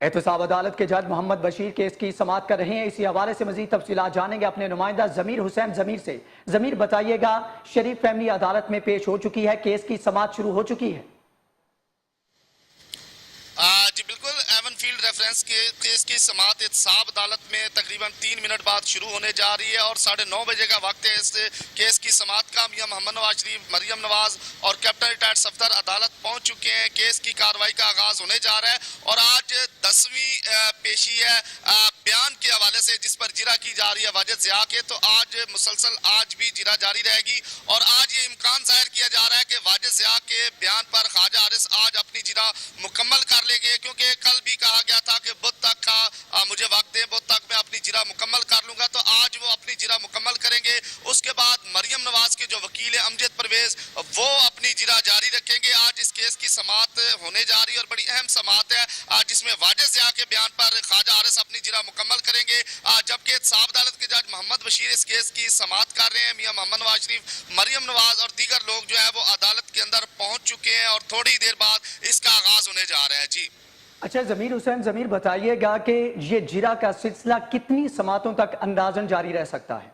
احتساب عدالت کے جج محمد بشیر کیس کی سماعت کر رہے ہیں۔ اسی حوالے سے مزید تفصیلات جانیں گے اپنے نمائندہ ضمیر حسین ضمیر سے۔ ضمیر بتائیے گا، شریف فیملی عدالت میں پیش ہو چکی ہے، کیس کی سماعت شروع ہو چکی ہے؟ جی بالکل، ایون فیلڈ ریفرنس کے کیس کی سماعت احتساب عدالت میں تقریباً 3 منٹ بعد شروع ہونے جا رہی ہے اور 9:30 بجے کا وقت ہے اس کیس کی سماعت کا۔ میاں محمد نواز شریف، مریم نواز اور کیپٹن ریٹائرڈ صفدر عدالت پہنچ چکے ہیں۔ کیس کی کارروائی کا آغاز ہونے جا رہا ہے اور آج 10ویں پیشی ہے بیان کے حوالے سے، جس پر جرا کی جا رہی ہے واجد ضیاء کے۔ تو آج مسلسل آج بھی جرا جاری رہے گی اور آج یہ امکان ظاہر کیا جا رہا ہے کہ واجد ضیاء کے بیان پر خواجہ حارث آج اپنی جرا مکمل کر لیں گے، کیونکہ کل بھی کہا گیا تھا کہ بدھ تک کا مجھے وقت دے، بدھ تک میں اپنی جرا مکمل کر لوں گا۔ تو آج وہ اپنی جرا مکمل کریں گے۔ اس کے بعد مریم نواز کے جو وکیل ہیں امجد پرویز، وہ اپنی جرا جاری رکھیں گے۔ آج اس کیس کی سماعت ہونے جا رہی ہے اور بڑی اہم سماعت ہے جس میں واجد ضیاء کے بیان پر خواجہ حارث اپنی جرا مکمل کریں گے، جبکہ احتساب عدالت کے جج محمد بشیر اس کیس کی سماعت کر رہے ہیں۔ میاں محمد نواز شریف، مریم نواز اور دیگر لوگ جو ہے وہ عدالت کے اندر پہنچ چکے ہیں اور تھوڑی دیر بعد اس کا آغاز ہونے جا رہا ہے۔ جی اچھا ضمیر حسین ضمیر بتائیے گا کہ یہ جرا کا سلسلہ کتنی سماعتوں تک اندازاً جاری رہ سکتا ہے؟